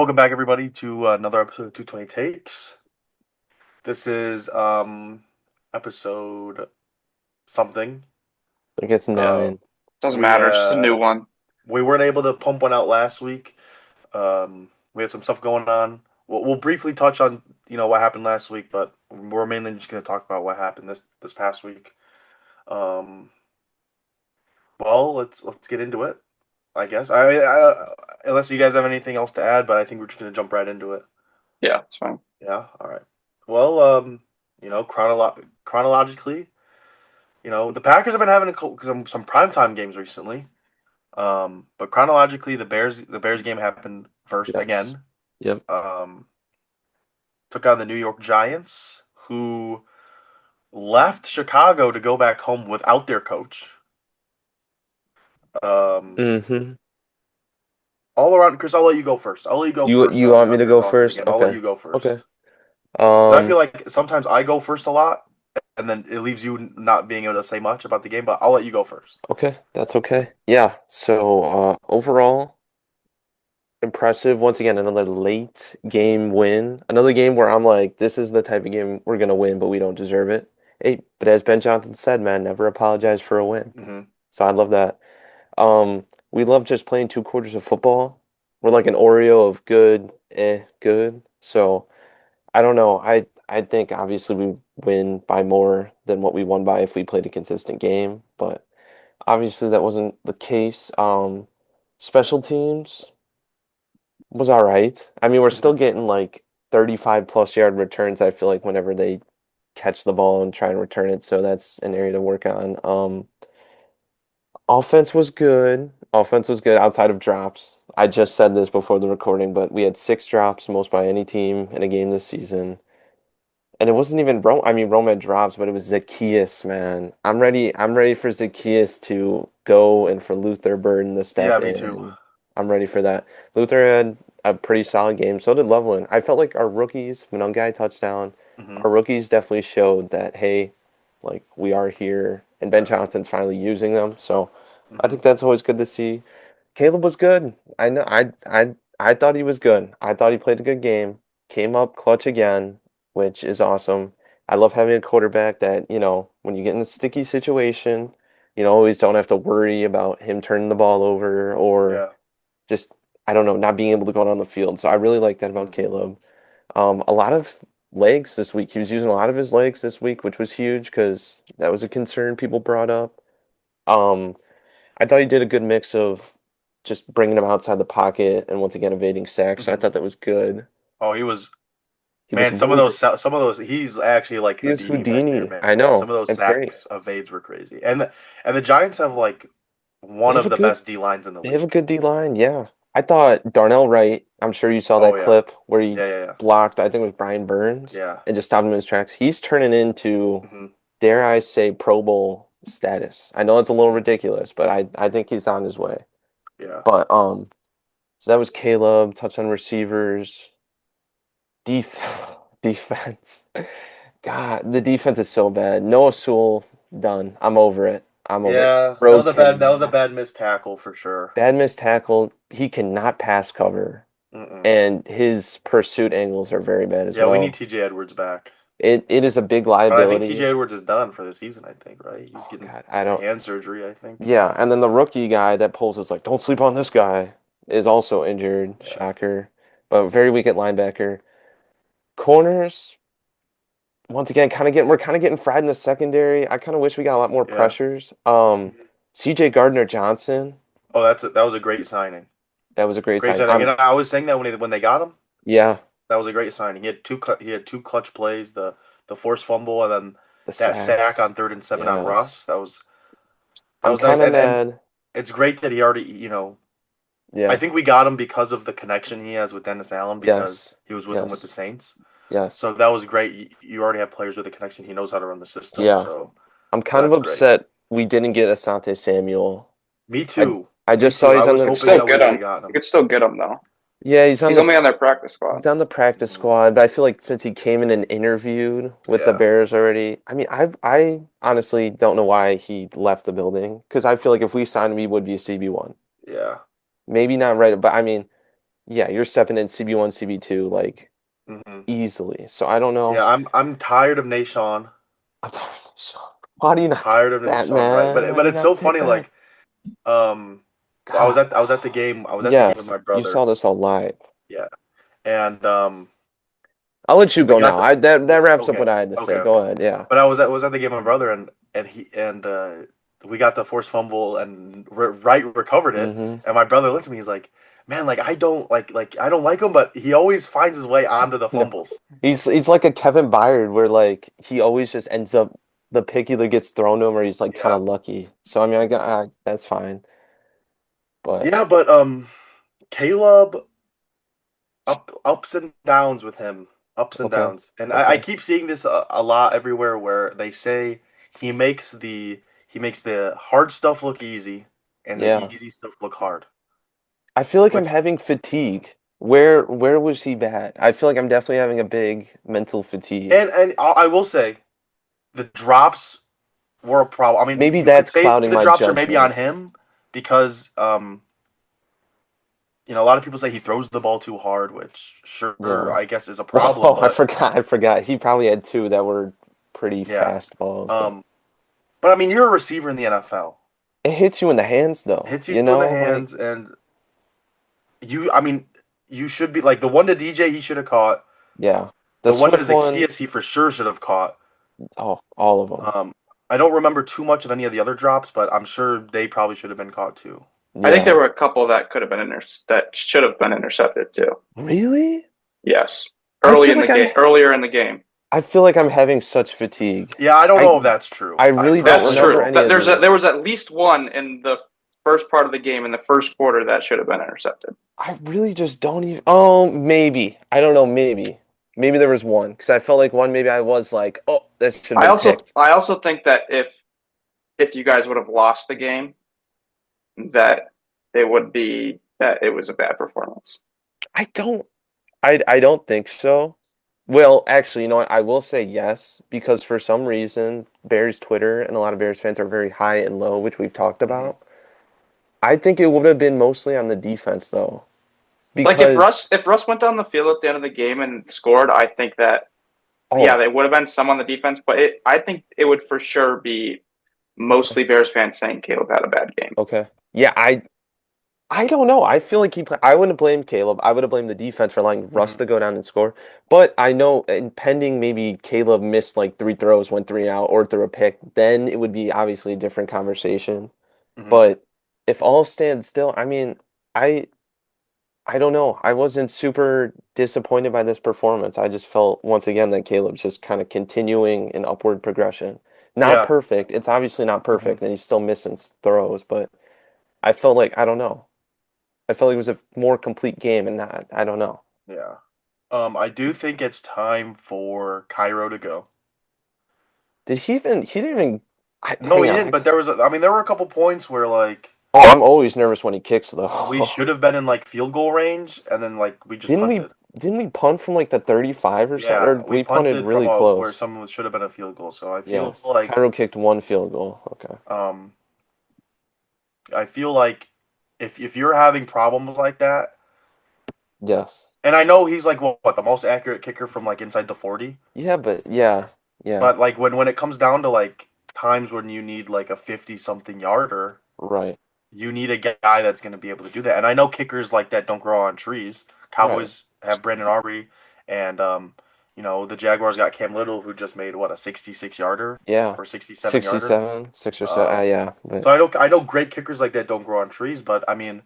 Welcome back, everybody, to another episode of 220 Takes. This is episode something. I guess Uh, 9. Doesn't we matter. It's just a uh new one. we weren't able to pump one out last week. We had some stuff going on. We'll briefly touch on what happened last week, but we're mainly just going to talk about what happened this past week. Um, well, let's get into it. I guess unless you guys have anything else to add, but I think we're just going to jump right into it. Yeah, it's fine. Yeah. All right. Well, chronologically, the Packers have been having some primetime games recently. But chronologically, the Bears game happened first Yes. again. Yep. Um, took on the New York Giants, who left Chicago to go back home without their coach. Um, Mm-hmm. all around, Chris. I'll let you go first. I'll let you go You first you on want me on to your go thoughts of the first? game. I'll let Okay. you go first. Okay. But I feel Um, like sometimes I go first a lot, and then it leaves you not being able to say much about the game. But I'll let you go first. okay, that's okay. Yeah. So, overall, impressive. Once again, another late game win. Another game where I'm like, this is the type of game we're gonna win, but we don't deserve it. Hey, but as Ben Johnson said, man, never apologize for a win. Hmm. So I love that. We love just playing 2 quarters of football. We're like an Oreo of good, good. So I don't know. I think obviously we win by more than what we won by if we played a consistent game, but obviously that wasn't the case. Special teams was all right. I mean, we're still Hmm. getting like 35 plus yard returns, I feel like whenever they catch the ball and try and return it, so that's an area to work on. Offense was good. Offense was good outside of drops. I just said this before the recording, but we had 6 drops, most by any team in a game this season. And it wasn't even Rome. I mean, Rome had drops, but it was Zacchaeus, man. I'm ready. I'm ready for Zacchaeus to go and for Luther Burden to Yeah, step me too. in. I'm ready for that. Luther had a pretty solid game. So did Loveland. I felt like our rookies, Monongai touchdown, Hmm. our rookies definitely showed that, hey, like we are here. And Ben Yeah. Johnson's finally using them. So I Hmm. think that's always good to see. Caleb was good. I know. I thought he was good. I thought he played a good game. Came up clutch again, which is awesome. I love having a quarterback that, when you get in a sticky situation, always don't have to worry about him turning the ball over or Yeah. just, I don't know, not being able to go on the field. So I really like that about Hmm. Caleb. A lot of legs this week. He was using a lot of his legs this week, which was huge because that was a concern people brought up. Um, I thought he did a good mix of just bringing him outside the pocket and once again evading sacks. So I Hmm. thought that was good. Oh, he was He was man. Some of moving. those, some of those, he's actually like He was Houdini back there, Houdini. I man. Some know. of those It's great. sacks evades were crazy, and the Giants have like They one have of a the good best D lines in the they have a league. good D line, yeah. I thought Darnell Wright, I'm sure you saw Oh that yeah, clip where he yeah, yeah, blocked, I think it was Brian yeah, Burns, yeah. and just stopped him in his tracks. He's turning into, Hmm. dare I say, Pro Bowl status. I know it's a little ridiculous, but I think he's on his way. Yeah, But so that was Caleb, touch on receivers, def defense. God, the defense is so bad. Noah Sewell, done. I'm over it. I'm over it. yeah. Road That was a King, bad missed tackle for sure. bad missed tackle. He cannot pass cover, Mm-mm. and his pursuit angles are very bad as Yeah, we need well. T.J. Edwards back, It is a big but I think T.J. liability. Edwards is done for the season. I think right. He's Oh getting God, I don't. hand surgery. I think. Yeah, and then the rookie guy that pulls is like, don't sleep on this guy, is also injured. Yeah. Shocker, but very weak at linebacker. Corners, once again, we're kind of getting fried in the secondary. I kind of wish we got a lot more Yeah. pressures. Mhm. CJ Gardner Johnson, Oh, that was a great signing. that was a great Great sign. signing. I was saying that when they got him. Yeah, That was a great signing. He had two clutch plays, the forced fumble and then the that sack sacks. on 3rd and 7 on Yes, Russ. That I'm was nice. kind of And mad. it's great that he already, I Yeah. think we got him because of the connection he has with Dennis Allen because Yes. he was with him with the Yes. Saints. Yes. So that was great. You already have players with a connection. He knows how to run the system. Yeah. I'm So kind of that's great. upset we didn't get Asante Samuel. Me I too. I Me just saw too. I he's on was You the could hoping still that we get would him. have gotten You him. could still get him though. yeah, he's on He's the only on their practice squad. he's on the practice Hmm. squad, but I feel like since he came in and interviewed with the Yeah. Bears already, I mean, I honestly don't know why he left the building because I feel like if we signed him, he would be a CB1. Yeah. Maybe not right, but I mean, yeah, you're stepping in CB1, CB2 like Hmm. easily. So I don't know. Yeah, I'm tired of Nashawn. I'm tired of Sean. Why do you not Tired of pick that, Nashawn Wright. man? But Why do you it's so not pick funny. that? Like, um, God. I was at the game. I was at the game with Yes, my you brother. saw this all live. Yeah, and I'll let you we go got now. the That wraps up okay, what I had to okay, say. Go okay. ahead. Yeah. But I was at the game with my brother, and we got the forced fumble, and Wright recovered it. Hmm. And my brother looked at me. He's like, "Man, like I don't like I don't like him, but he always finds his way onto the No, fumbles." he's like a Kevin Byard where like he always just ends up the pick either gets thrown to him or he's like kind Yeah, of lucky. So I mean, that's fine. But yeah, but Caleb ups and downs with him, ups and okay, downs, and I okay, keep seeing this a lot everywhere where they say he makes the hard stuff look easy and the yeah. easy stuff look hard. I feel like I'm Which having fatigue. Where was he bad? I feel like I'm definitely having a big mental fatigue. and I will say the drops were a problem. I mean, Maybe you could that's say clouding the my drops are maybe on judgment. him because a lot of people say he throws the ball too hard, which sure Yeah. I guess is a problem, Oh, I but forgot. I forgot. He probably had two that were pretty yeah. fast balls, but Um, but I mean, you're a receiver in the NFL. it hits you in the hands It though. hits you You in the know, like hands, and I mean, you should be like the one to DJ he should have caught. yeah. The The one to Swift one, Zacchaeus he for sure should have caught. oh, all of them. Um, I don't remember too much of any of the other drops, but I'm sure they probably should have been caught too. I think there Yeah. were a couple that could have been that should have been intercepted too. Really? Yes, I feel like earlier in the game. I feel like I'm having such fatigue. Yeah, I don't know I if that's true. I I really don't That's personally remember don't. true. any of There these. was at least one in the first part of the game in the first quarter that should have been intercepted. I really just don't even. Oh, maybe. I don't know. Maybe. Maybe there was one because I felt like one. Maybe I was like, oh, that should have been picked. I also think that if you guys would have lost the game, that it was a bad performance. I don't. I don't think so. Well, actually, you know what? I will say yes because for some reason, Bears Twitter and a lot of Bears fans are very high and low, which we've talked Mhm. about. I think it would have been mostly on the defense though, Like because If Russ went down the field at the end of the game and scored, I think that yeah, oh, there would have been some on the defense, but I think it would for sure be mostly Bears fans saying Caleb had a bad game. okay, yeah, I don't know. I feel like I wouldn't blame Caleb. I would have blamed the defense for allowing Russ Mhm. to go down and score. But I know, pending maybe Caleb missed like three throws, went three out, or threw a pick, then it would be obviously a different conversation. Mhm. But if all stands still, I mean, I I don't know. I wasn't super disappointed by this performance. I just felt once again that Caleb's just kind of continuing an upward progression. Not Yeah. perfect. It's obviously not Mhm. perfect, and he's still missing throws, but I felt like I don't know. I felt like it was a more complete game, and not I don't know. Yeah. I do think it's time for Cairo to go. Did he even? He didn't even. No, Hang he on. didn't. But I mean, there were a couple points where like Oh, I'm always nervous when he kicks we though. should have been in like field goal range, and then like we just Didn't we? punted. Didn't we punt from like the 35 or something? Or Yeah, we we punted punted from really where close? someone should have been a field goal. So Yes. like Cairo kicked one field goal. Okay. um, I feel like if you're having problems like that, Yes. and I know he's like what the most accurate kicker from like inside the 40, Yeah, but yeah, yeah, but like when it comes down to like times when you need like a 50 something yarder, right, you need a guy that's going to be able to do that. And I know kickers like that don't grow on trees. right. Cowboys have Brandon Aubrey, and the Jaguars got Cam Little, who just made what a 66 yarder Yeah. or 67 yarder. 67, 6 or 7. Yeah, So but I know great kickers like that don't grow on trees, but I mean,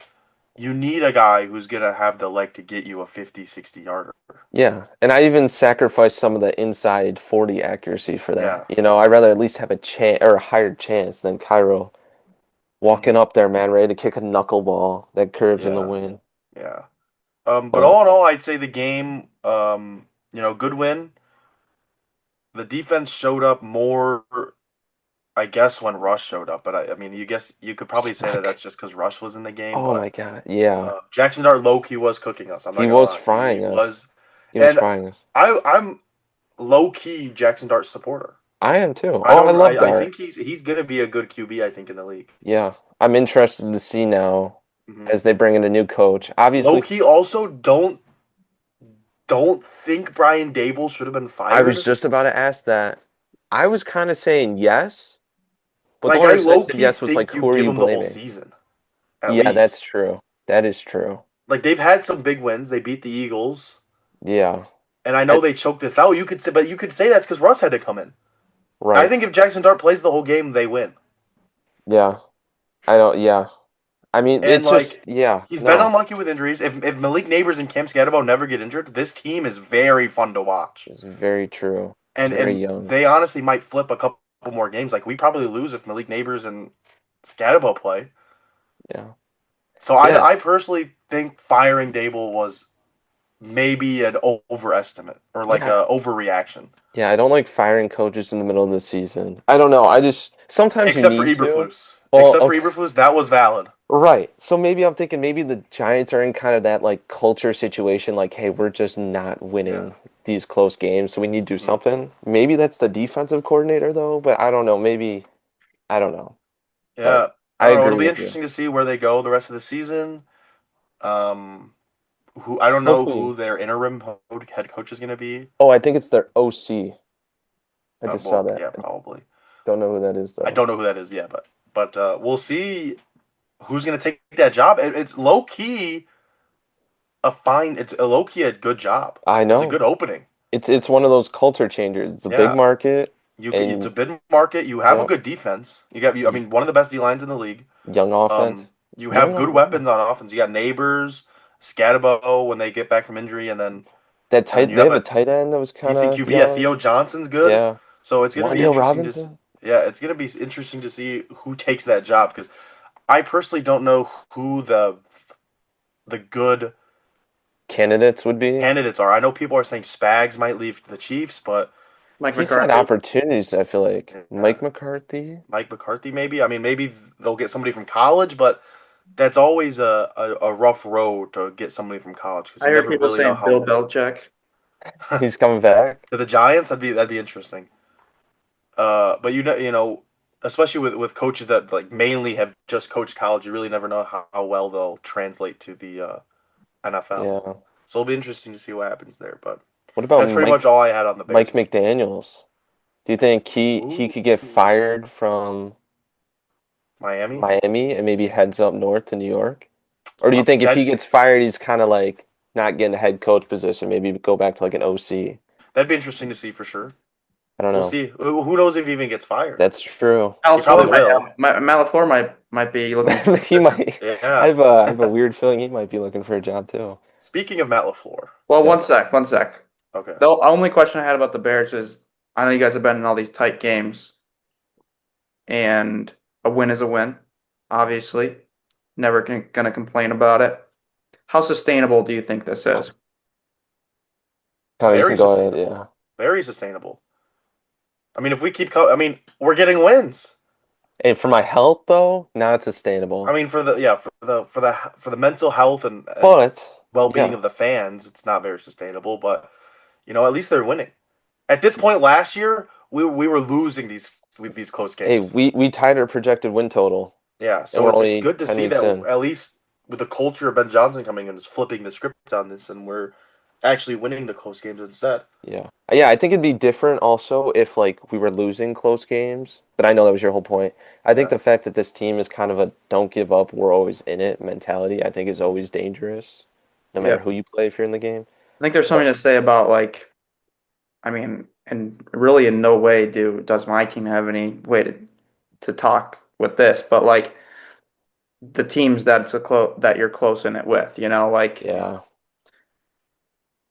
you need a guy who's gonna have the leg to get you a 50, 60 yarder. yeah. And I even sacrificed some of the inside 40 accuracy for that. Yeah. I'd rather at least have a chance or a higher chance than Cairo walking Mhm. up there, man, ready to kick a knuckleball that curves in the Yeah. wind. Yeah. But But all in all, I'd say the game, good win. The defense showed up more, I guess, when Rush showed up. But I mean, you could probably say that that's just because Rush was in the game. oh But my God, yeah. Jackson Dart low key was cooking us. I'm not He gonna was lie. He frying us. was, He was and frying us. I'm low key Jackson Dart supporter. I am too. I Oh, I don't. love I Dart. think he's gonna be a good QB. I think in the league. Yeah. I'm interested to see now. as they bring in a new coach. Obviously, Low key, also don't think Brian Dable should have been fired. I was just about to ask that. I was kind of saying yes, but the like only I reason I low said key yes was think like, you who are give you him the whole blaming? season. At Yeah, that's least. true. That is true. Like they've had some big wins. They beat the Eagles, Yeah, and I I, know they choked this out. But you could say that's because Russ had to come in. I right. think if Jackson Dart plays the whole game, they win. Yeah, I don't. Yeah, I mean, And it's just like yeah. he's been No, unlucky with injuries. If Malik Neighbors and Cam Scadabo never get injured, this team is very fun to watch. it's very true. It's very And young. they honestly might flip a couple more games. Like we probably lose if Malik Neighbors and Scadabo play. Yeah, So yeah, I personally think firing Dable was maybe an overestimate or like yeah. a overreaction. Yeah, I don't like firing coaches in the middle of the season. I don't know. I just sometimes you Except for need to. Eberflus. Well, Except for okay, Eberflus, that was valid. right. So maybe I'm thinking maybe the Giants are in kind of that like culture situation, like, hey, we're just not Yeah. winning these close games, so we need to do Mhm. something. Maybe that's the defensive coordinator though, but I don't know. Maybe I don't know. But Yeah. I I don't know. It'll agree be with you. interesting to see where they go the rest of the season. Um, who I don't know Hopefully. who their interim head coach is going to be. Oh, I think it's their OC. I just saw Well, that. yeah, I probably. don't know who that is I though. don't know who that is yet, but we'll see who's going to take that job. It's low key a fine. It's a low key a good job. I It's a know. good opening. It's one of those culture changers. It's a big Yeah, market it's a and big market. You have a yep, good defense. I y- mean, one of the best D lines in the league. young offense. You have good Young, yeah. weapons on offense. You got Neighbors, Scatabo when they get back from injury, That and then tight you they have have a a tight end that was kind decent of QB. Yeah, young. Theo Johnson's good. Yeah. So it's gonna be Wandale interesting Robinson? yeah, it's gonna be interesting to see who takes that job because I personally don't know who the good Candidates would be. candidates are. I know people are saying Spags might leave the Chiefs, but Mike He's had McCarthy. opportunities, I feel like. yeah, Mike McCarthy? Mike McCarthy maybe. I mean, maybe they'll get somebody from college, but that's always a rough road to get somebody from college because I you heard never people really know saying Bill how. Belichick. He's coming back. To the Giants, that'd be interesting. But especially with coaches that like mainly have just coached college, you really never know how well they'll translate to the NFL. Yeah. So it'll be interesting to see what happens there. But What about that's pretty much all I had on the Mike Bears game. McDaniels? Do you think he Ooh, could get fired from Miami. Miami and maybe heads up north to New York? Or do you think if he That gets fired, he's kind of like not getting a head coach position, maybe go back to like an OC? that'd be interesting to see for sure. I don't We'll know. see. Who knows if he even gets fired? That's true. He probably Malafleur might will. have, Matt LaFleur might be looking for a He position. might. Yeah. I have a weird feeling he might be looking for a job too. Speaking of Matt LaFleur. Well, Yeah. one sec. Okay. The only question I had about the Bears is I know you guys have been in all these tight games, and a win is a win, obviously. Never gonna complain about it. How sustainable do you think this is? Connor, you Very can go ahead. sustainable. Yeah. Very sustainable. I mean, if we keep, I mean, we're getting wins. And for my health though, not I sustainable. mean, for the mental health and But well being yeah. of the fans, it's not very sustainable. But at least they're winning. At this point last year, we were losing these close Hey, games. we tied our projected win total, Yeah, and so we're it's only good to 10 see weeks that in. at least with the culture of Ben Johnson coming in is flipping the script on this, and we're actually winning the close games instead. Yeah. Yeah, I think it'd be different also if like we were losing close games, but I know that was your whole point. I think Yeah, the fact that this team is kind of a don't give up, we're always in it mentality, I think is always dangerous, no matter Yeah. who you play if you're in the game. I think there's But something to say about like, I mean, and really in no way does my team have any way to talk with this, but like the teams that you're close in it with, like, yeah.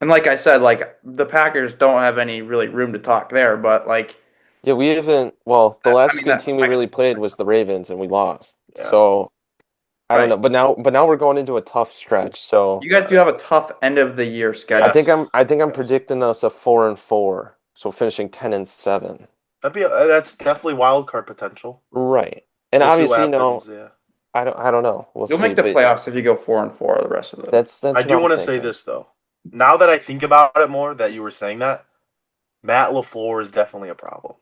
and like I said, like the Packers don't have any really room to talk there, but like, Yeah, we haven't, well, the I last mean good that team we really played was the Ravens and we lost. yeah. So, I don't right. know, but now we're going into a tough stretch. So, You guys do have a tough end of the year schedule. Yes, I think I'm yes. predicting us a 4-4, so finishing 10-7. That's definitely wild card potential. Right. And We'll see what obviously, happens. Yeah, I don't know. We'll You'll see. make the But playoffs if you go 4-4 the rest of it. I that's what do I'm want to say thinking. this though. Now that I think about it more, that you were saying that Matt LaFleur is definitely a problem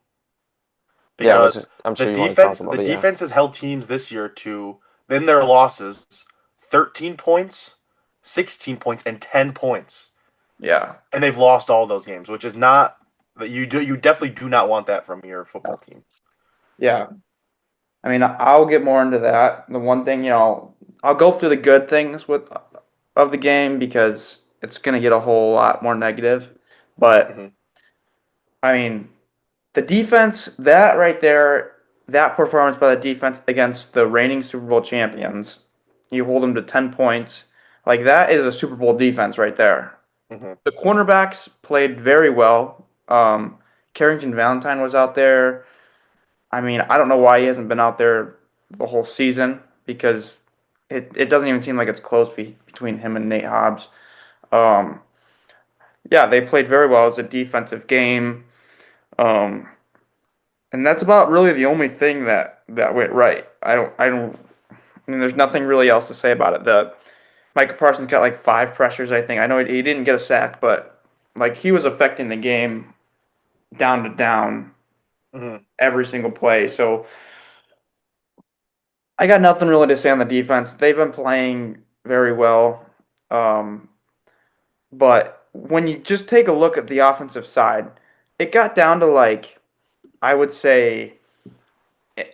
Yeah, because I'm the sure you want to talk the about it. Yeah. defense has held teams this year to in their losses 13 points, 16 points, and 10 points. Yeah. And they've lost all those games, which is not that you definitely do not want that from your football team. Yeah. I mean, I'll get more into that. The one thing, I'll go through the good things of the game because it's going to get a whole lot more negative. But Mm-hmm. I mean, the defense, that right there, that performance by the defense against the reigning Super Bowl champions, you hold them to 10 points. Like that is a Super Bowl defense right there. Mm-hmm. The cornerbacks played very well. Carrington Valentine was out there. I mean, I don't know why he hasn't been out there the whole season because it doesn't even seem like it's close between him and Nate Hobbs. Um, yeah, they played very well. It was a defensive game. Um, and that's about really the only thing that went right. I mean, there's nothing really else to say about it. The Micah Parsons got like 5 pressures, I think. I know he didn't get a sack, but like he was affecting the game down to down Mm-hmm. every single play. So I got nothing really to say on the defense. They've been playing very well. Um, but when you just take a look at the offensive side, it got down to like, I would say,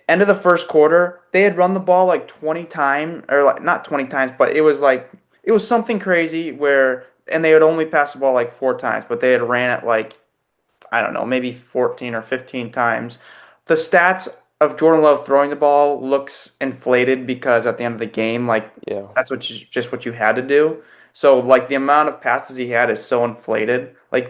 end of the first quarter, they had run the ball like 20 times, or like not 20 times, but it was something crazy where, and they would only pass the ball like 4 times, but they had ran it like, I don't know, maybe 14 or 15 times. The stats of Jordan Love throwing the ball looks inflated because at the end of the game, like Yeah. that's just what you had to do. So like the amount of passes he had is so inflated. Matt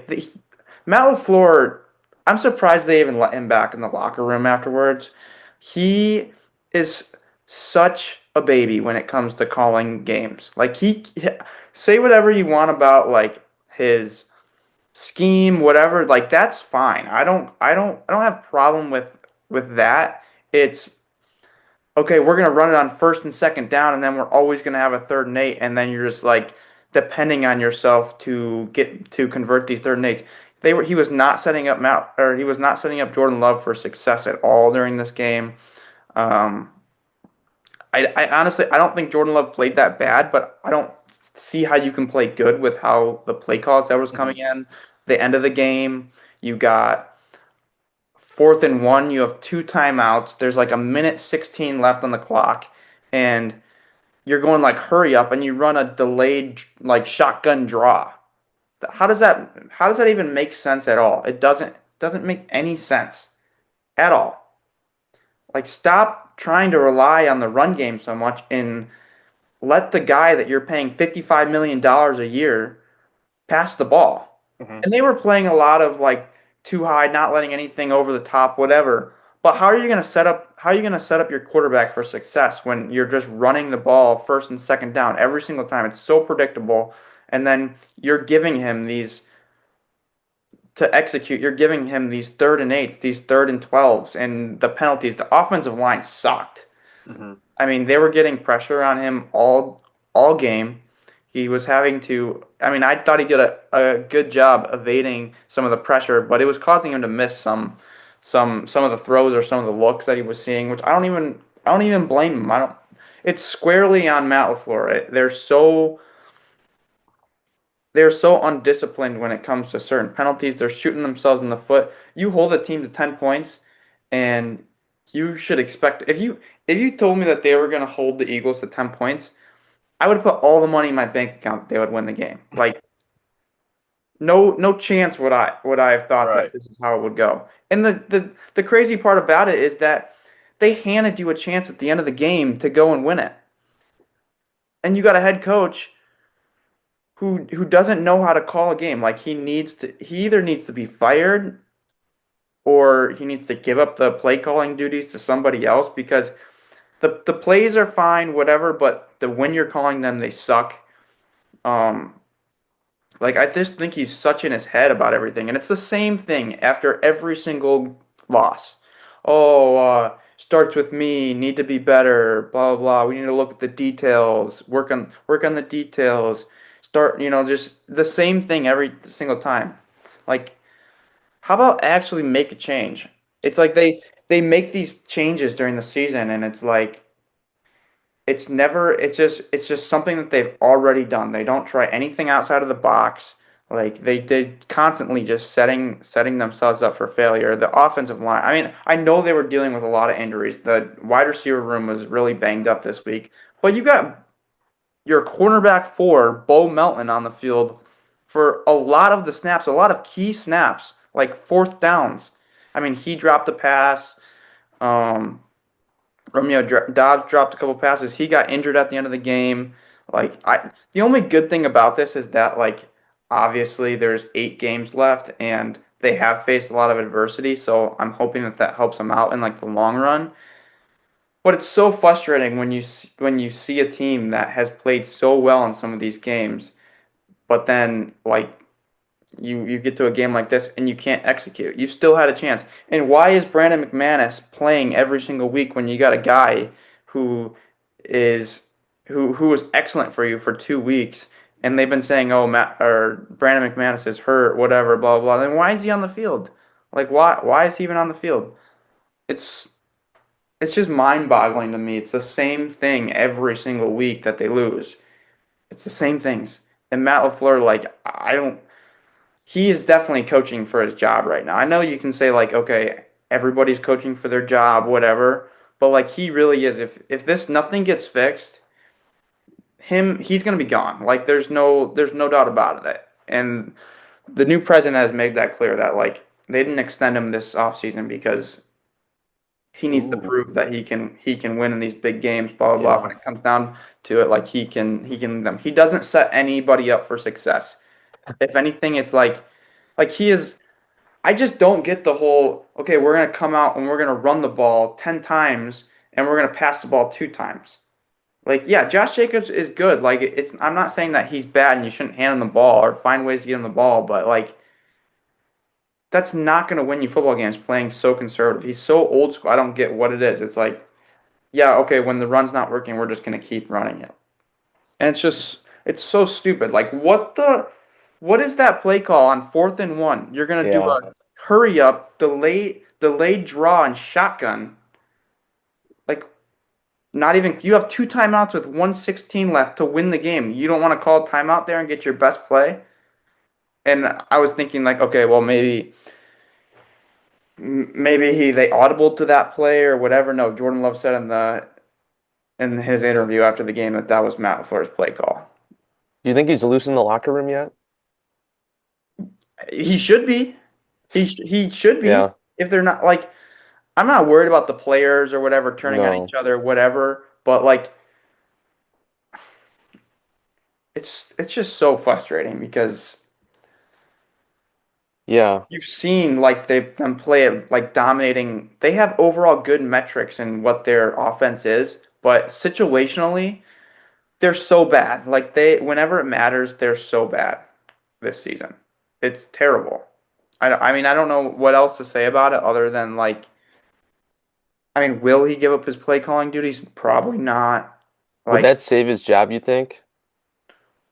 LaFleur, I'm surprised they even let him back in the locker room afterwards. He is such a baby when it comes to calling games. Like say whatever you want about like his scheme, whatever, like that's fine. I don't have problem with that. It's okay, we're gonna run it on first and second down, and then we're always gonna have a 3rd and 8, and then you're just like depending on yourself to convert these 3rd and 8s. He was not setting up he was not setting up Jordan Love for success at all during this game. Um, I honestly I don't think Jordan Love played that bad, but I don't see how you can play good with how the play calls that was Mm-hmm. coming in. The end of the game, you got 4th and 1. You have 2 timeouts. There's like a minute 16 left on the clock, and you're going like hurry up, and you run a delayed like shotgun draw. How does that even make sense at all? It doesn't make any sense at all. Like stop trying to rely on the run game so much and let the guy that you're paying $55 million a year pass the ball. Mm-hmm. And they were playing a lot of like too high, not letting anything over the top, whatever. But how are you going to set up your quarterback for success when you're just running the ball first and second down every single time? It's so predictable. And then you're giving him these to execute, you're giving him these 3rd and 8s, these 3rd and 12s, and the penalties. The offensive line sucked. Mm-hmm. I mean, they were getting pressure on him all game. He was having to. I mean, I thought he did a good job evading some of the pressure, but it was causing him to miss some of the throws or some of the looks that he was seeing, which I don't even blame him. I don't. It's squarely on Matt LaFleur. They're so undisciplined when it comes to certain penalties. They're shooting themselves in the foot. You hold a team to 10 points, and you should expect if you told me that they were going to hold the Eagles to 10 points, I would put all the money in my bank account that they would win the game. Like no chance would I have thought that Right. this is how it would go. And the crazy part about it is that they handed you a chance at the end of the game to go and win it. And you got a head coach who doesn't know how to call a game. Like he either needs to be fired or he needs to give up the play calling duties to somebody else because the plays are fine, whatever, but when you're calling them, they suck. Um, like I just think he's such in his head about everything, and it's the same thing after every single loss. Oh, starts with me, need to be better, blah blah blah. We need to look at the details, work on the details. Start, just the same thing every single time. Like, how about actually make a change? It's like they make these changes during the season, and it's like it's just something that they've already done. They don't try anything outside of the box. Like they constantly just setting themselves up for failure. The offensive line, I mean, I know they were dealing with a lot of injuries. The wide receiver room was really banged up this week. But you got your cornerback four, Bo Melton, on the field for a lot of the snaps, a lot of key snaps, like fourth downs. I mean, he dropped a pass. Um, Dobbs dropped a couple passes. He got injured at the end of the game. The only good thing about this is that obviously there's 8 games left and they have faced a lot of adversity. So I'm hoping that helps them out in the long run. But it's so frustrating when you see a team that has played so well in some of these games, but then you get to a game like this and you can't execute. You still had a chance. And why is Brandon McManus playing every single week when you got a guy who is who was excellent for you for 2 weeks and they've been saying, oh, Matt or Brandon McManus is hurt, whatever, blah blah blah. Then why is he on the field? Why is he even on the field? It's it's just mind-boggling to me. It's the same thing every single week that they lose. It's the same things. And Matt LaFleur, I don't. He is definitely coaching for his job right now. I know you can say okay, everybody's coaching for their job, whatever, but he really is. If this nothing gets fixed, he's gonna be gone. There's no doubt about it. And the new president has made that clear that they didn't extend him this offseason because he needs to Ooh, prove that he can win in these big games, blah blah blah. yeah. When it comes down to it, he can lead them. He doesn't set anybody up for success. If anything, it's he is. I just don't get the whole, okay, we're going to come out and we're going to run the ball 10 times and we're going to pass the ball 2 times. Yeah, Josh Jacobs is good. I'm not saying that he's bad and you shouldn't hand him the ball or find ways to get him the ball, but that's not going to win you football games playing so conservative. He's so old school. I don't get what it is. It's yeah, okay, when the run's not working, we're just going to keep running it. And it's so stupid. What is that play call on 4th and 1? You're gonna do Yeah. a hurry up, delayed draw and shotgun. Like not even you have 2 timeouts with 1:16 left to win the game. You don't want to call a timeout there and get your best play. And I was thinking okay, well maybe they audible to that play or whatever. No, Jordan Love said in his interview after the game that was Matt LaFleur's play call. Do you think he's loose in the locker room yet? He should be. He should be. Yeah. If they're not I'm not worried about the players or whatever turning on each No. other, whatever. But it's just so frustrating because Yeah. you've seen them play it dominating. They have overall good metrics in what their offense is, but situationally they're so bad. Whenever it matters, they're so bad this season. It's terrible. I mean I don't know what else to say about it other than I mean, will he give up his play calling duties? Probably not. Would Like, that save his job, you think?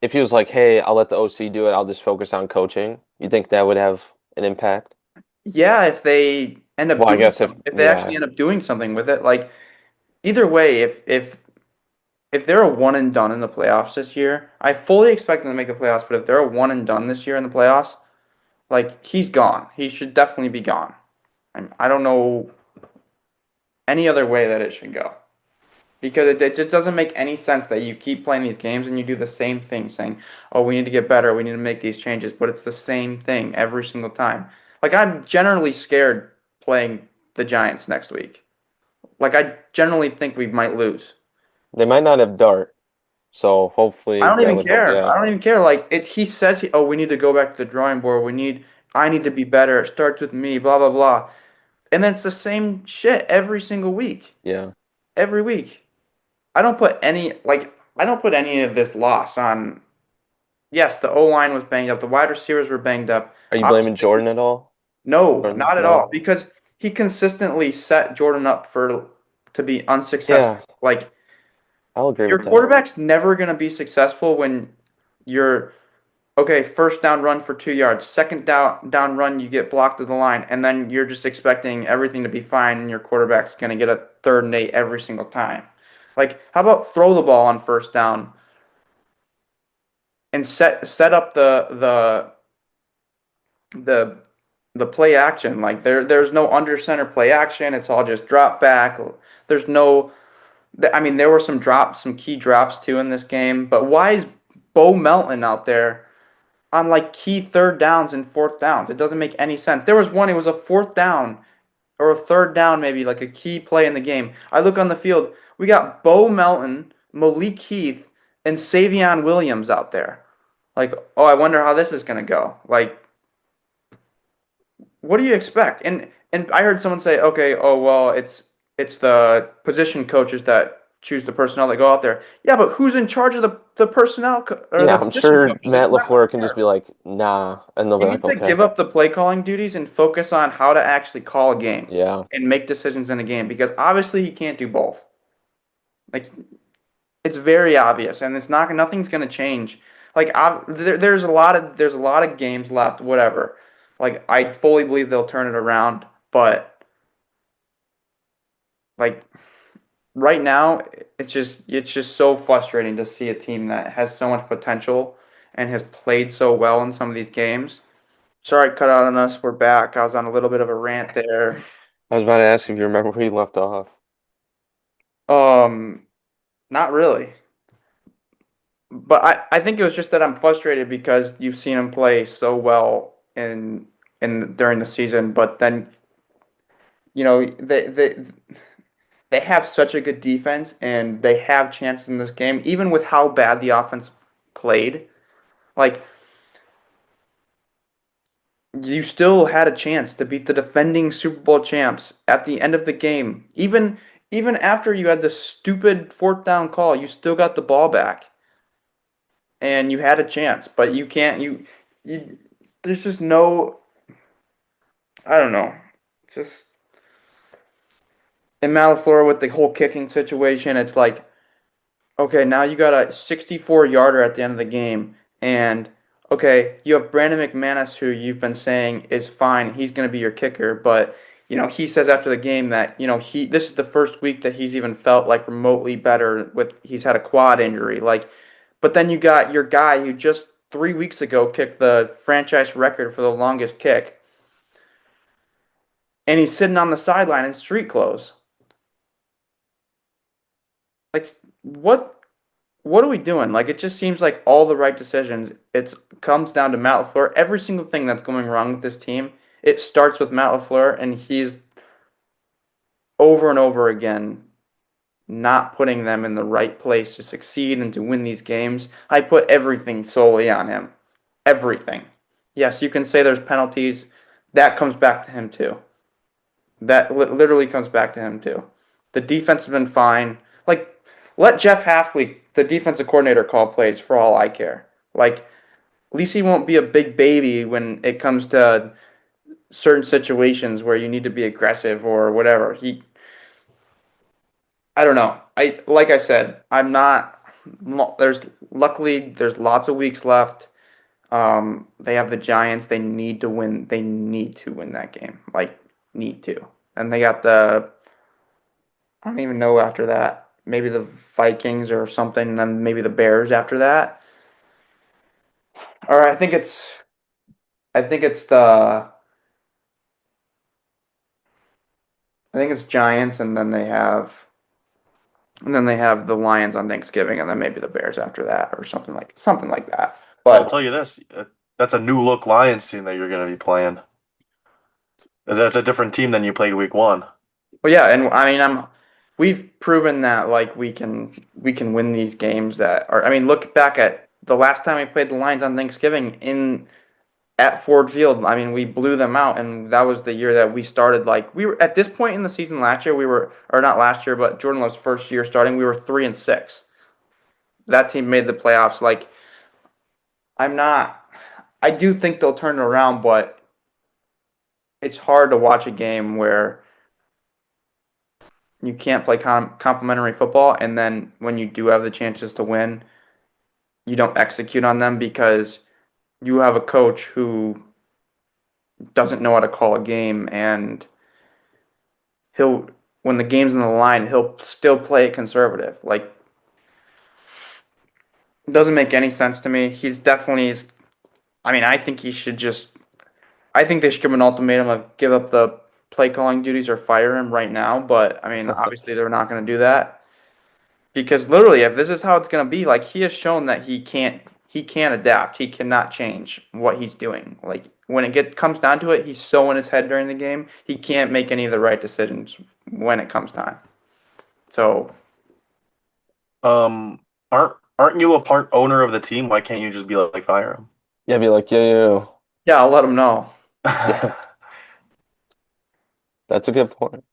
If he was like, hey, I'll let the OC do it, I'll just focus on coaching, you think that would have an impact? yeah, if they end up Well, I doing guess something, if they actually end up doing something with it, either way, if they're a one and done in the playoffs this year, I fully expect them to make the playoffs. But if they're a one and done this year in the playoffs, he's gone. He should definitely be gone. And I don't know any other way that it should go. Because it just doesn't make any sense that you keep playing these games and you do the same thing, saying, "Oh, we need to get better. We need to make these changes," but it's the same thing every single time. I'm generally scared playing the Giants next week. I generally think we might lose. They might not have Dart, so I hopefully don't that even would help. care. Yeah. I don't even care. He says, "Oh, we need to go back to the drawing board. I need to be better. It starts with me." Blah blah blah, and then it's the same shit every single week. Yeah. Every week. I don't put any of this loss on. Yes, the O line was banged up. The wide receivers were banged up. Are you blaming Obviously, Jordan at all? no, Jordan? not at all. No. Because he consistently set Jordan up to be unsuccessful. Yeah, I'll agree Your with that. quarterback's never gonna be successful when you're okay. First down run for 2 yards. Second down run, you get blocked at the line, and then you're just expecting everything to be fine, and your quarterback's gonna get a 3rd and 8 every single time. Like, how about throw the ball on first down and set up the the play action. Like there's no under center play action. It's all just drop back. There's no I mean there were some key drops too in this game, but why is Bo Melton out there on like key third downs and fourth downs? It doesn't make any sense. There was one, it was a fourth down or a third down, maybe like a key play in the game. I look on the field, we got Bo Melton, Malik Heath, and Savion Williams out there. Like, oh, I wonder how this is gonna go. Like, what do you expect? And I heard someone say, okay, oh well, it's the position coaches that choose the personnel that go out there. Yeah, but who's in charge of the personnel or Yeah, the I'm position sure coaches? It's Matt Matt LaFleur can just LaFleur. be like, nah, and they'll be He like, needs to okay. give up the play calling duties and focus on how to actually call a game Yeah. and make decisions in a game because obviously he can't do both. Like it's very obvious, and it's not nothing's going to change. Like there's a lot of games left, whatever. Like I fully believe they'll turn it around, but like right now, it's just so frustrating to see a team that has so much potential and has played so well in some of these games. Sorry, cut out on us. We're back. I was on a little bit of a rant there. I was about to ask if you remember where you left off. Um, Not really. But I think it was just that I'm frustrated because you've seen him play so well in during the season, but then they have such a good defense and they have chances in this game, even with how bad the offense played. Like you still had a chance to beat the defending Super Bowl champs at the end of the game. Even after you had the stupid fourth down call, you still got the ball back and you had a chance, but you can't you there's just no I don't know. Just in Malafleur with the whole kicking situation, it's like okay, now you got a 64 yarder at the end of the game, and okay, you have Brandon McManus, who you've been saying is fine. He's going to be your kicker, but he says after the game that this is the first week that he's even felt like remotely better with he's had a quad injury. Like, but then you got your guy who just 3 weeks ago kicked the franchise record for the longest kick, and he's sitting on the sideline in street clothes. Like, what? What are we doing? Like, it just seems like all the right decisions. It comes down to Matt LaFleur. Every single thing that's going wrong with this team, it starts with Matt LaFleur, and he's over and over again not putting them in the right place to succeed and to win these games. I put everything solely on him. Everything. Yes, you can say there's penalties. That comes back to him too. That literally comes back to him too. The defense has been fine. Like, let Jeff Hafley, the defensive coordinator, call plays for all I care. Like, at least he won't be a big baby when it comes to certain situations where you need to be aggressive or whatever. I don't know. Like I said, I'm not. There's lots of weeks left. They have the Giants. They need to win. They need to win that game. Like, need to. And they got I don't even know after that. Maybe the Vikings or something, and then maybe the Bears after that. Or I think it's the I think it's Giants, and then they have the Lions on Thanksgiving, and then maybe the Bears after that, or something like that. Well, I'll But tell you this: that's a new look Lions team that you're going to be playing. That's a different team than you played week one. But yeah, and I mean we've proven that like we can win these games that are I mean look back at the last time we played the Lions on Thanksgiving in at Ford Field. I mean we blew them out and that was the year that we started like we were at this point in the season last year we were or not last year but Jordan Love's first year starting we were 3-6. That team made the playoffs like I'm not I do think they'll turn it around but it's hard to watch a game where you can't play complementary football, and then when you do have the chances to win, you don't execute on them because you have a coach who doesn't know how to call a game, and he'll when the game's on the line, he'll still play it conservative. Like, it doesn't make any sense to me. He's definitely. I mean, I think he should just. I think they should give him an ultimatum of give up the play calling duties or fire him right now. But I mean, obviously they're not going to do that because literally, if this is how it's going to be, like he has shown that he can't. He can't adapt. He cannot change what he's doing. Like when comes down to it, he's so in his head during the game. He can't make any of the right decisions when it comes time. So, aren't you a part owner of the team? Why can't you just be like fire him? Yeah, be like, yo. yeah, I'll let him know. That's a good point.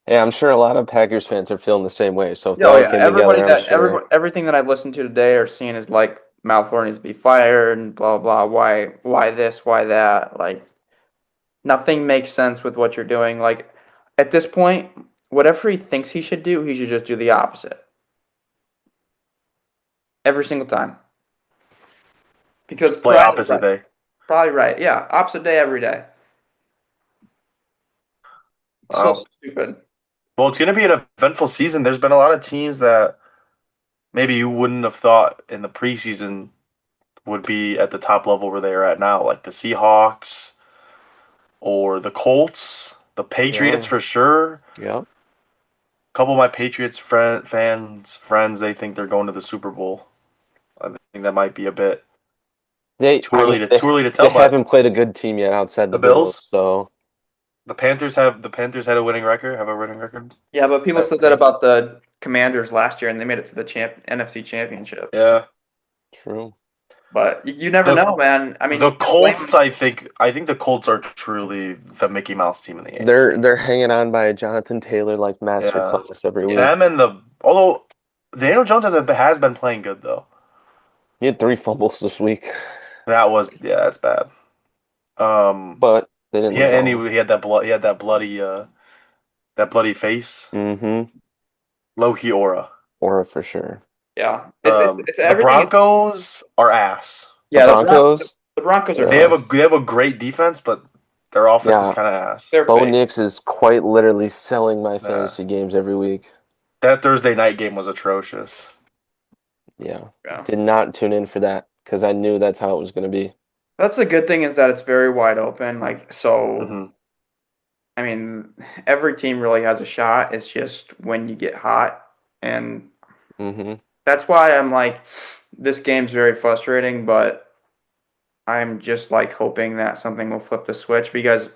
Yeah, I'm sure a lot of Packers fans are feeling the same way. So if they all came together, I'm sure. Everything that I've listened to today or seen is like Malfour needs to be fired and blah blah. Why this? Why that? Like nothing makes sense with what you're doing. Like at this point, whatever he thinks he should do, he should just do the opposite every single time. Because Play opposite day. Probably right. Yeah, opposite day every day. Wow. So stupid. Well, it's going to be an eventful season. There's been a lot of teams that maybe you wouldn't have thought in the preseason would be at the top level where they are at now, like the Seahawks or the Colts, the Patriots for sure. Yeah. A couple of my Patriots friends, they think they're going to the Super Bowl. I think that might be a bit too early to tell. They haven't played a good team yet outside the Bills, so. The Panthers had a winning record. Yeah, but people said that about the Commanders last year, and they made it to the NFC Championship. Yeah, true. But you never know, man. I mean, the Colts. I think the Colts are truly the Mickey Mouse team in the AFC. They're hanging on by Jonathan Taylor like masterclass every week. Although Daniel Jones has been playing good though. He had 3 fumbles this week. That's bad. But they didn't. Yeah, and he had that blood. He had that bloody face. Mm-hmm. Low-key aura for sure. Yeah, the Broncos are ass. Yeah, the Broncos are. They have a great defense, but their offense is kind of ass. Bo Nix is quite literally selling my fantasy games every week. That Thursday night game was atrocious. Yeah. Did not tune in for that because I knew that's how it was going to be. That's a good thing is that it's very wide open. Like so. Mm-hmm. I mean, every team really has a shot. It's just when you get hot, and that's why I'm like, this game's very frustrating. But I'm just like hoping that something will flip the switch because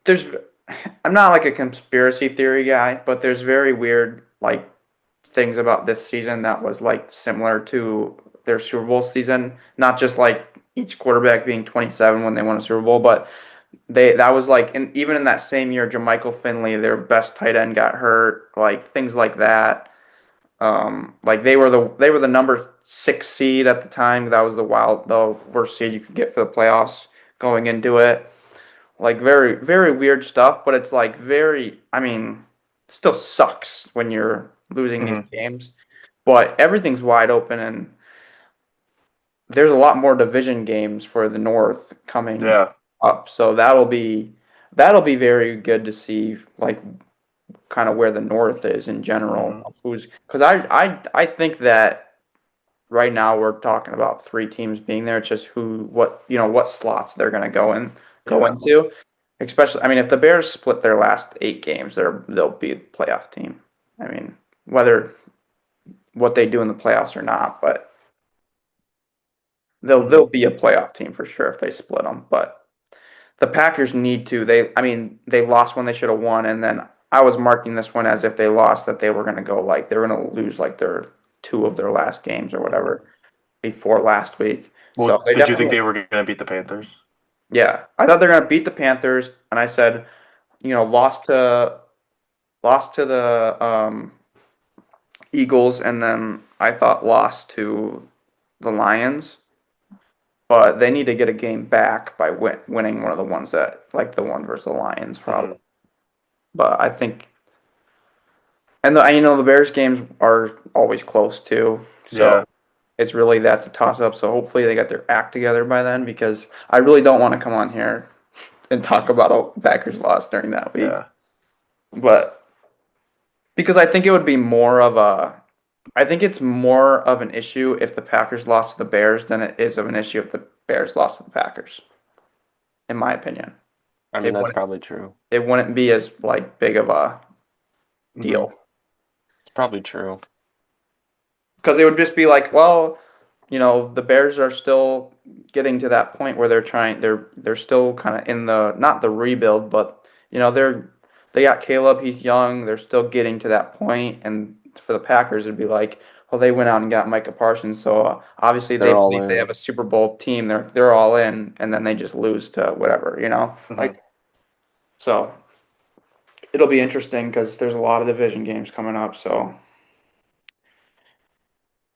I'm not like a conspiracy theory guy, but there's very weird like things about this season that was like similar to their Super Bowl season. Not just like each quarterback being 27 when they won a Super Bowl, but that was like, and even in that same year, Jermichael Finley, their best tight end, got hurt. Like things like that. Like they were the number 6 seed at the time. That was the worst seed you could get for the playoffs going into it. Like very very weird stuff, but it's like I mean, still sucks when you're losing these games. But everything's wide open and there's a lot more division games for the North coming up. So that'll be very good to see like kind of where the North is in general. Because I think that right now we're talking about 3 teams being there. It's just what slots they're going to go into. Especially, I mean, if the Bears split their last 8 games, they'll be a playoff team. I mean, whether what they do in the playoffs or not, but they'll be a playoff team for sure if they split them. But the Packers need to. They lost when they should have won, and then I was marking this one as if they lost that they were going to go like they were going to lose like their 2 of their last games or whatever before last week. Well, so did you think they were going to beat the Panthers? Yeah, I thought they're going to beat the Panthers, and I said, lost to the Eagles, and then I thought lost to the Lions. But they need to get a game back by winning one of the ones that, like the one versus the Lions, probably. But I think, and the Bears games are always close too. So it's really that's a toss up. So hopefully they got their act together by then because I really don't want to come on here and talk about a Packers loss during that week. Yeah. But because I think it would be more of a, I think it's more of an issue if the Packers lost to the Bears than it is of an issue if the Bears lost to the Packers, in my opinion. I mean, that's probably true. It wouldn't be as like big of a deal. It's probably true. Because it would just be like, well, the Bears are still getting to that point where they're still kind of in the, not the rebuild, but they got Caleb, he's young, they're still getting to that point, and for the Packers it'd be like, well, they went out and got Micah Parsons, so obviously they They're all believe they in. have a Super Bowl team, they're all in, and then they just lose to whatever, like, so it'll be interesting because there's a lot of division games coming up, so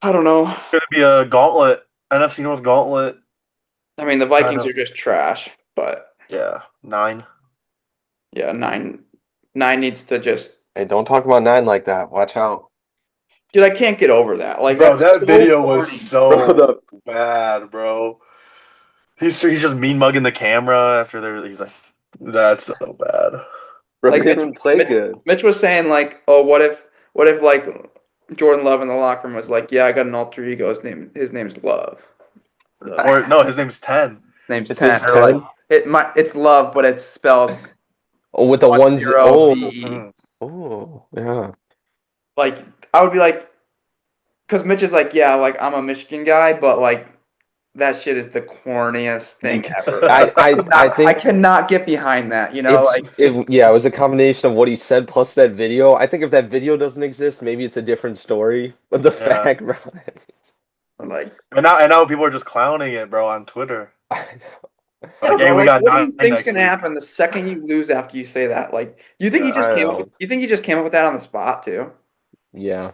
I don't know. It's gonna be a gauntlet, NFC North gauntlet. I mean, the Vikings are just trash, but Yeah, 9. yeah, nine needs to just. Hey, don't talk about 9 like that. Watch out. Dude, I can't get over that. Like, Bro, that's that video corny. was so bad, bro. He's just mean mugging the camera after he's like, that's so bad. Bro, Like, he didn't play good. Mitch was saying like, oh, what if like Jordan Love in the locker room was like, yeah, I got an alter ego. His name's Love. Or no, his name's 10. Name's His 10. name's Or 10? like it's Love, but it's spelled Oh, with the 1 0 Oh, VE. oh, yeah. Like, I would be like, because Mitch is like, yeah, like I'm a Michigan guy, but like that shit is the corniest thing ever. I think I cannot get behind that. it was a combination of what he said plus that video. I think if that video doesn't exist, maybe it's a different story. But the fact, bro, like, and now people are just clowning it, bro, on Twitter. I know. Like, hey, we got what do you 9 think's next gonna week. happen the second you lose after you say that? Like, you think he just I came know. up? You think he just came up with that on the spot too? Yeah.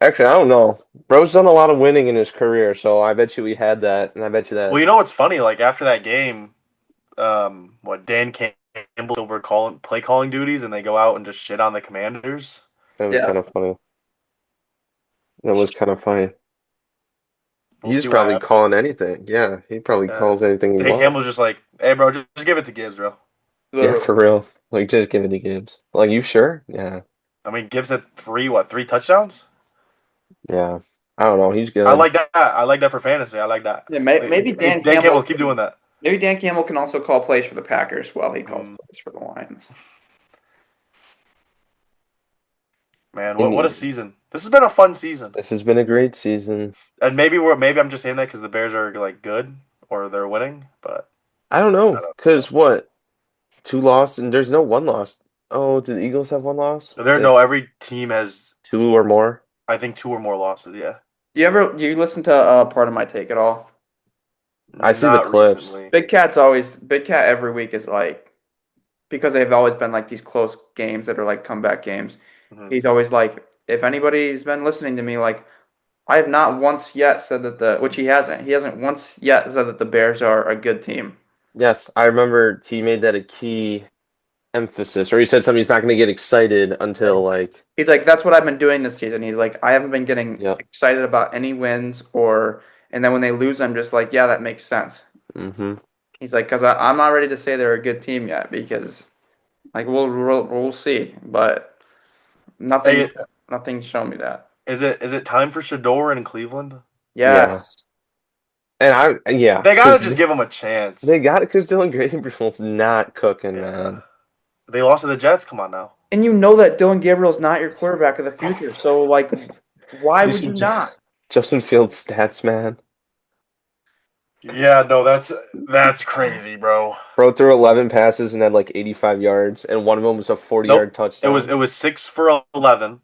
Actually, I don't know. Bro's done a lot of winning in his career, so I bet you he had that, and I bet you that. Well, you know what's funny? Like after that game, Dan Campbell over play calling duties, and they go out and just shit on the Commanders. It was kind of funny. That was kind of funny. He's probably calling anything. Yeah, he probably calls anything he Dan wants. Campbell's just like, hey, bro, just give it to Gibbs, bro. Yeah, for real. Like, just give it to Gibbs. Like, you sure? Yeah. I mean, Gibbs had 3 touchdowns? Yeah. I don't know. He's good. I like that. I like that for fantasy. I like that. Yeah, maybe Dan Campbell keep doing that. Maybe Dan Campbell can also call plays for the Packers while he calls plays for the Lions. Man, what a season! This has been a fun season. This has been a great season. And maybe I'm just saying that because the Bears are like good or they're winning, but I don't know. Because what? 2 lost and there's no 1 loss. Oh, do the Eagles have 1 loss? Every team has 2 or more. I think 2 or more losses. Yeah. Do you listen to Part of My Take at all? I see the clips. Recently. Big Cat every week is like, because they've always been like these close games that are like comeback games. Mm-hmm. He's always like, if anybody's been listening to me, like, I have not once yet said that which he hasn't. He hasn't once yet said that the Bears are a good team. Yes, I remember he made that a key emphasis, or he said something. He's not going to get excited until like. He's like, that's what I've been doing this season. He's like, I haven't been getting excited about any wins and then when they lose, I'm just like, yeah, that makes sense. Mm-hmm. He's like, because I'm not ready to say they're a good team yet because, like, we'll see, but nothing's shown me that. Is it time for Shedeur in Cleveland? Yes. Yeah. And they gotta just give him a chance. They got it because Dylan Gabriel's not cooking, man. They lost to the Jets. Come on now. And you know that Dylan Gabriel's not your quarterback of the future. So like, why would you not? Justin Fields stats, man. Yeah, no, that's crazy, bro. Bro threw 11 passes and had like 85 yards, and one of them was a 40-yard touchdown. It was 6 for 11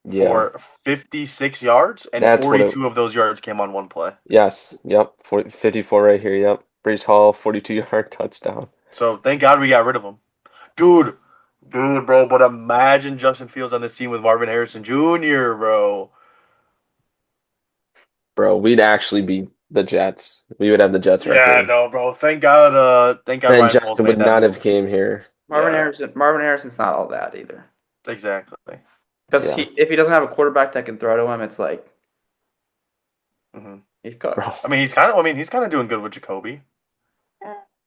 for 56 yards, and 42 of those yards came on one play. Yes, yep, 54 right here, yep. Breece Hall, 42-yard touchdown. So thank God we got rid of him, dude, bro. But imagine Justin Fields on this team with Marvin Harrison Jr., bro. Bro, we'd actually be the Jets. We would have the Jets record. Yeah, no, bro. Thank God. Ben Johnson would not have came here. Marvin Harrison's not all that either. Exactly. Because if he doesn't have a quarterback that can throw to him, it's like he's cooked. I mean, he's kind of doing good with Jacoby.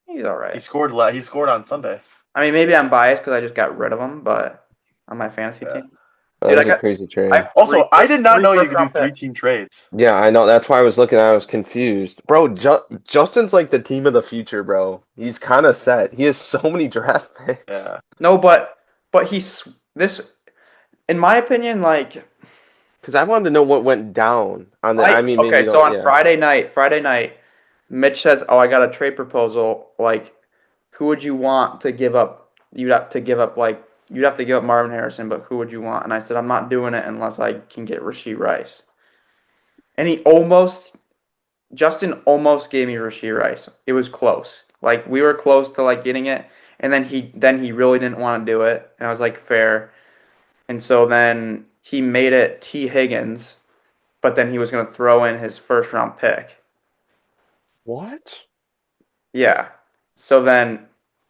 He's He's all right. He scored. He scored on Sunday. I mean, maybe I'm biased because I just got rid of him, but on my fantasy Yeah. team, That dude, was a crazy trade. I have Also, I did not know you first could do round picks. 3-team trades. Yeah, I know. That's why I was looking at it. I was confused. Bro, Justin's like the team of the future, bro. He's kind of set. He has so many draft picks. Yeah. No, but he's this, in my opinion, like Because I wanted to know what went down on the. I mean, maybe okay. you So don't. on Yeah. Friday night, Mitch says, "Oh, I got a trade proposal. Like, who would you want to give up? You'd have to give up Marvin Harrison, but who would you want?" And I said, "I'm not doing it unless I can get Rashee Rice." And Justin almost gave me Rashee Rice. It was close. Like we were close to like getting it, and then he really didn't want to do it, and I was like, fair. And so then he made it T Higgins, but then he was going to throw in his first round pick. What? Yeah. So then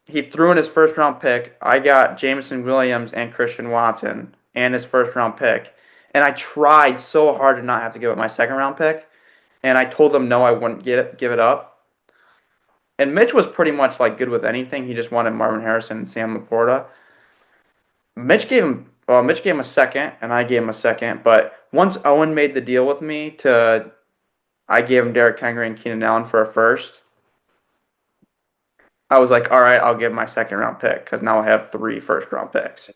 he threw in his first round pick. I got Jameson Williams and Christian Watson and his first round pick. And I tried so hard to not have to give up my second round pick. And I told them no, I wouldn't give it up. And Mitch was pretty much like good with anything. He just wanted Marvin Harrison and Sam Laporta. Mitch gave him a second, and I gave him a second. But once Owen made the deal with me I gave him Derrick Henry and Keenan Allen for a first. I was like, all right, I'll give my second round pick because now I have 3 first round picks.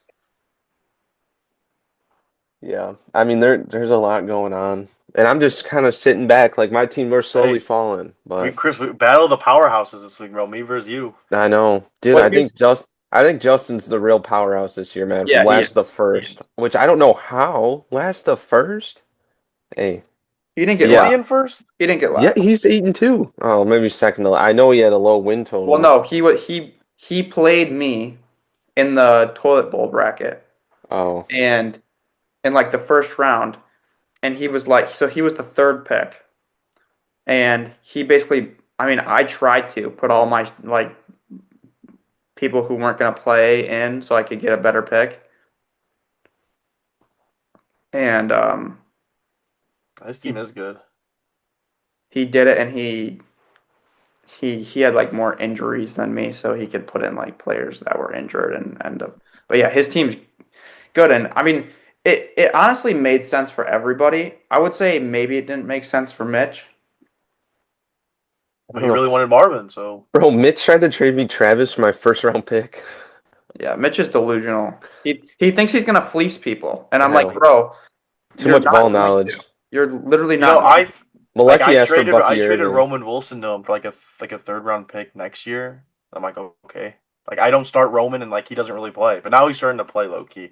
Yeah. I mean, there's a lot going on, and I'm just kind of sitting back. Like my team, we're slowly Hey, falling, but Chris, we battle the powerhouses this week, bro. Me versus you. I know, dude. Well, here's- I think Justin's the real powerhouse this year, man. From yeah, he last is. the first, which I don't know how last the first. Hey, He didn't get Is Yeah. he last. in first? He didn't get yeah, last. he's 8-2. Oh, maybe second to. I know he had a low win total. Well, no, he played me in the toilet bowl bracket Oh, and in like the first round, and he was like, so he was the third pick, and he basically, I mean, I tried to put all my like people who weren't gonna play in so I could get a better pick, and His team is good. he did it, and he had like more injuries than me, so he could put in like players that were injured and end up. But yeah, his team's good, and I mean, it honestly made sense for everybody. I would say maybe it didn't make sense for Mitch. But he really wanted Marvin, so bro, Mitch tried to trade me Travis for my first round pick. Yeah, Mitch is delusional. He thinks he's gonna fleece people, and I'm Hell. like, bro, Too you're much not ball going knowledge. to. You're literally you not. know, I Malecki asked for Bucky I traded Irving. Roman Wilson to him for like a third round pick next year. I'm like, okay. Like I don't start Roman and like he doesn't really play, but now he's starting to play low key.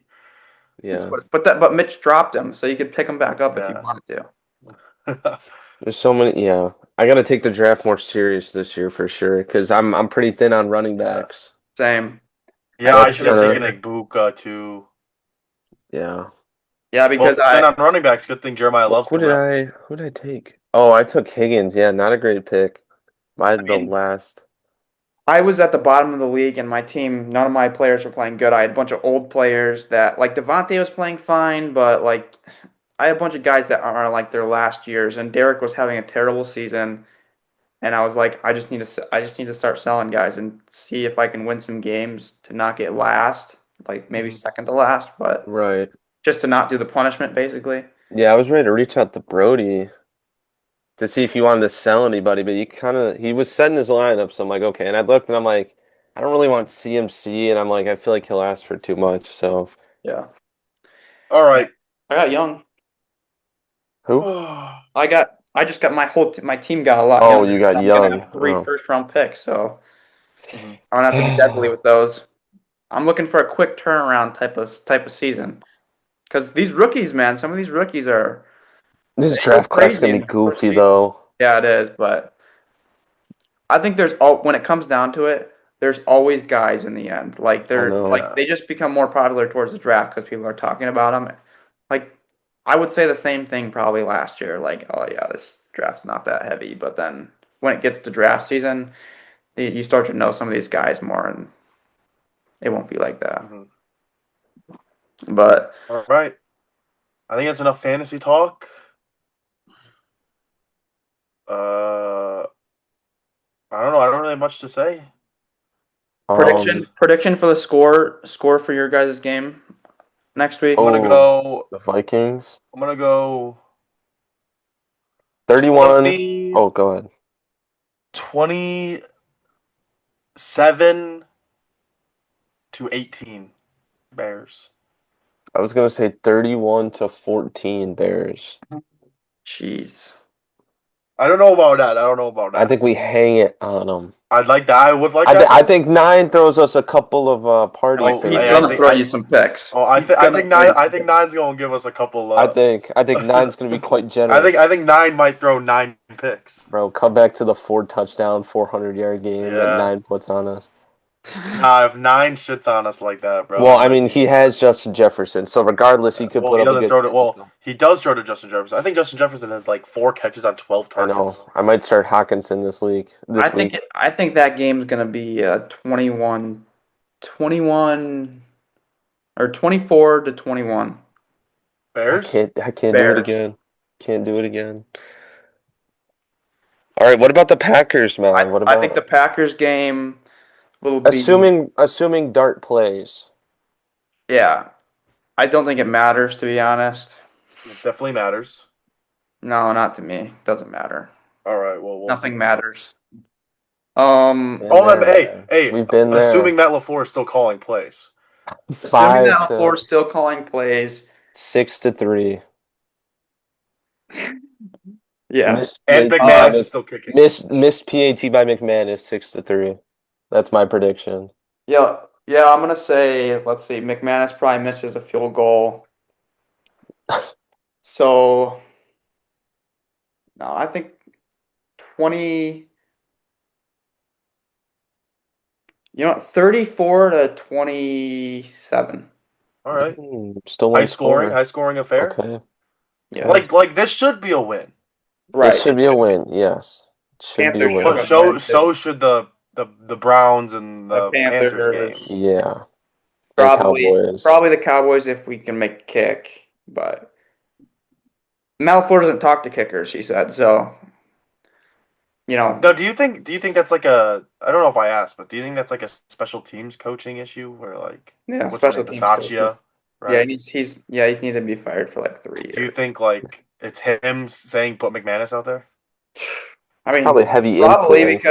Yeah, But Mitch dropped him, so you could pick him back up if you Yeah. wanted to. there's so many. Yeah, I got to take the draft more serious this year for sure because I'm pretty thin on running backs. Same. Yeah, That's I should have kinda- taken Egbuka too. Yeah. Yeah, because Then on running backs, good thing Jeremiah loves Who coming did up. I take? Oh, I took Higgins. Yeah, not a great pick. I had the mean- last. I was at the bottom of the league, and my team, none of my players were playing good. I had a bunch of old players that, like Devontae was playing fine, but like I had a bunch of guys that are like their last years, and Derek was having a terrible season. And I was like, I just need to start selling guys and see if I can win some games to not get last, like maybe second to last, but Right. just to not do the punishment, basically. Yeah, I was ready to reach out to Brody to see if he wanted to sell anybody, but he was setting his lineup, so I'm like, okay. And I looked and I'm like, I don't really want CMC, and I'm like, I feel like he'll ask for too much. So Yeah. All right. I got Young. who? I just got my team got a lot. Oh, younger. you got I'm Young. gonna have 3 Oh. first round picks, so Mhm. I'm gonna have to be deadly with those. I'm looking for a quick turnaround type of season, because these rookies, man, some of these rookies are This they go draft class is crazy gonna in be their first goofy season. though. Yeah, it is, but I think when it comes down to it, there's always guys in the end. Like know. Yeah. they just become more popular towards the draft because people are talking about them. Like I would say the same thing probably last year. Like, oh yeah, this draft's not that heavy, but then when it gets to draft season, you start to know some of these guys more, and it won't be like that. Mhm. But All right. I think that's enough fantasy talk. I don't know. I don't really have much to say. Prediction for the score for your guys' game next week. I'm gonna go. The Vikings. I'm gonna go 31. 20, Oh, go ahead. 27-18 Bears. I was gonna say 31-14 Bears. Jeez. I don't know about that. I think we hang it on them. I'd like that. I would like I, that. I think 9 throws us a couple of party Oh, He's favors. gonna throw you some picks. Oh, I He's think gonna throw you some picks. nine's gonna give us a couple. I think 9's gonna be quite generous. I think 9 might throw 9 picks. Bro, come back to the 4-touchdown, 400-yard game that Yeah. 9 puts on us. Nah, if 9 shits on us like that, bro. Well, I mean, he has Justin Jefferson, so regardless, he could Well, put he up a doesn't good throw to. sample Well, still. he does throw to Justin Jefferson. I think Justin Jefferson has like 4 catches on 12 I know. targets. I might start Hawkinson this week. I think that game's gonna be 21 or 24-21. Bears. I can't do it Bears. again. Can't do it again. All right, what about the Packers, man? I think the Packers game will be assuming Dart plays. Yeah. I don't think it matters, to be honest. It definitely matters. No, not to me. Doesn't matter. All right. Well, we'll Nothing see. matters. Hey, we've been there. assuming Matt LaFleur is still calling plays. Assuming that LaFleur's still calling plays. 6-3. Yeah. And McManus is still kicking. Missed PAT by McManus 6-3. That's my prediction. Yeah, I'm gonna say, let's see, McManus probably misses a field goal. So no, I think 20, 34-27. All right. Still high scoring affair. Okay. Yeah. Like this should be a win. Right. This should be a win. Yes. Should be a win. But so should the Browns and the Panthers game. Yeah. Probably the Cowboys if we can make a kick, but Matt LaFleur doesn't talk to kickers, he said, so No, do you think that's like I don't know if I asked, but do you think that's like a special teams coaching issue where like special teams Bisaccia, right? Yeah, he's needed to be fired for like 3 years. Do you think like it's him saying put McManus out there? I mean, probably heavy probably influence.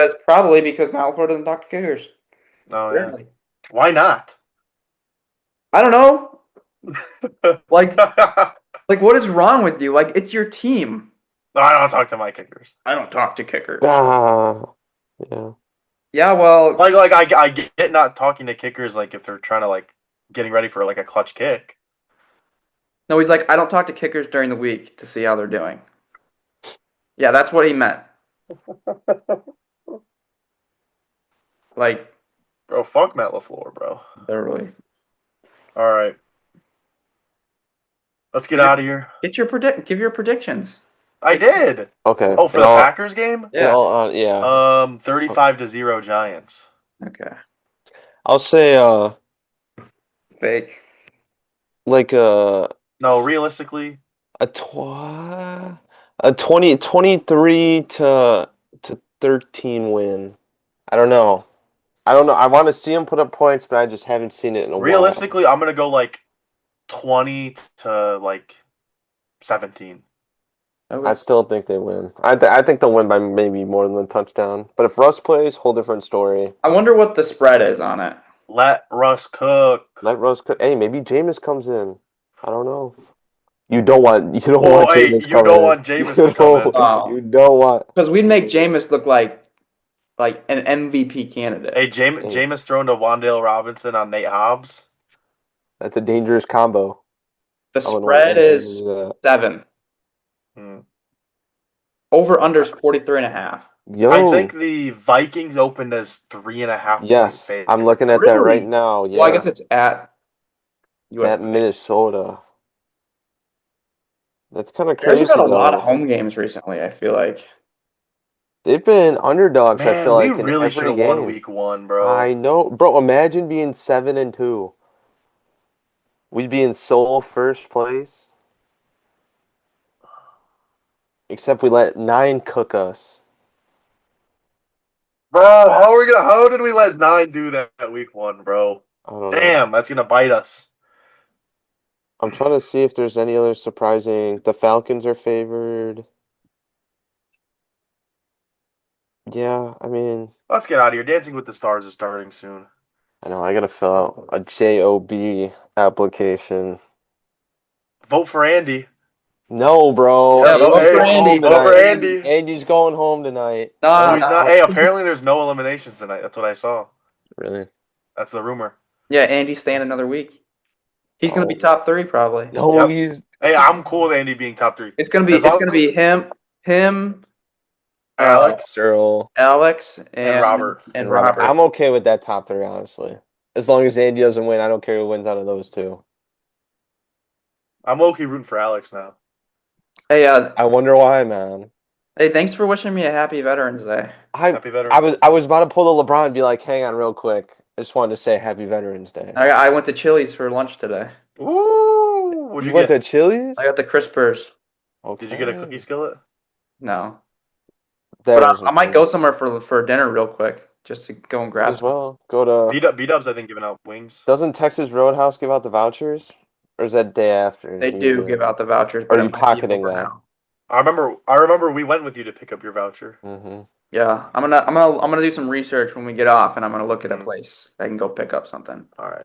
because Matt LaFleur doesn't talk to kickers. Oh yeah. Why not? I don't know. Like what is wrong with you? Like, it's your team. No, I don't talk to my kickers. I don't talk to kickers. Yeah. Yeah, well, like I get not talking to kickers like if they're trying to like getting ready for like a clutch kick. No, he's like, I don't talk to kickers during the week to see how they're doing. Yeah, that's what he meant. Like, bro, fuck Matt LaFleur, bro. Literally. All right. Let's get out of here. Give your predictions. I did. Okay. Oh, for the Packers game? Yeah. Yeah. 35-0 Giants. Okay. I'll say Fake. like no, realistically a 23 to 13 win. I don't know. I want to see him put up points, but I just haven't seen it in a while. Realistically, I'm gonna go like 20 to like 17. Okay. I still think they win. I think they'll win by maybe more than a touchdown. But if Russ plays, whole different story. I wonder what the spread is on it. Let Russ cook. Hey, maybe Jameis comes in. I don't know. You don't want Jameis to come in. Oh. You don't want, because we'd make Jameis look like an MVP candidate. Hey, Jameis throwing to Wan'Dale Robinson on Nate Hobbs. That's a dangerous combo. The spread is 7. Over under is 43.5. Yo. I think the Vikings opened as 3.5. Yes, I'm looking at that right now. Yeah. Well, I guess it's at Minnesota. That's kind of crazy. There's been a lot of home games recently, I feel like. They've been underdogs, Man, I feel like. We really should have won week 1, bro. I know. Bro, imagine being 7-2. We'd be in sole first place. Except we let 9 cook us. Bro, how did we let 9 do that week 1, bro? I don't know. Damn, that's gonna bite us. I'm trying to see if there's any other surprising. The Falcons are favored. Yeah, I mean, Let's get out of here. Dancing with the Stars is starting soon. I know I gotta fill out a JOB application. Vote for Andy. No, bro. Yeah, vote- Andy's hey, going home vote for tonight. Andy. Andy's going home tonight. No, Nah, he's not. Hey, apparently there's no eliminations tonight. That's what I saw. Really? That's the rumor. yeah, Andy's staying another week. He's gonna be Oh. top 3 probably. No, Yep. he's Hey, I'm cool with Andy being top 3. It's gonna be As long him, Alex Earl. Alex, and Robert. and Robert. I'm okay with that top 3, honestly. As long as Andy doesn't win, I don't care who wins out of those two. I'm low-key rooting for Alex now. Hey, I wonder why, man. hey, thanks for wishing me a happy Veterans Day. Happy Veterans I was about to pull the LeBron and be like, hang on real quick. I just wanted to say Happy Veterans Day. I went to Chili's for lunch today. Ooh, what'd You you went get? to Chili's? I got the Crispers. Okay. Did you get a cookie skillet? No, That but was I might go somewhere for dinner real quick just to go and grab as well. Go to. B-Dubs, I think, giving out wings. Doesn't Texas Roadhouse give out the vouchers, or is that day after? They do usually? give out the vouchers. Are But you it might be pocketing over that? now. I remember we went with you to pick up your voucher. Mm-hmm. Yeah, I'm gonna do some research when we get off, and I'm gonna look at a Mhm. place I can go pick up something. All right.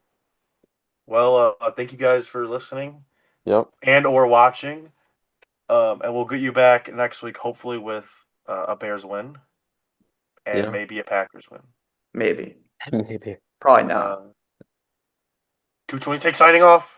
Well, thank you guys for listening Yep. and or watching. And we'll get you back next week, hopefully with a Bears win and Yeah. maybe a Packers win. Maybe, Maybe. probably not. 220 take signing off.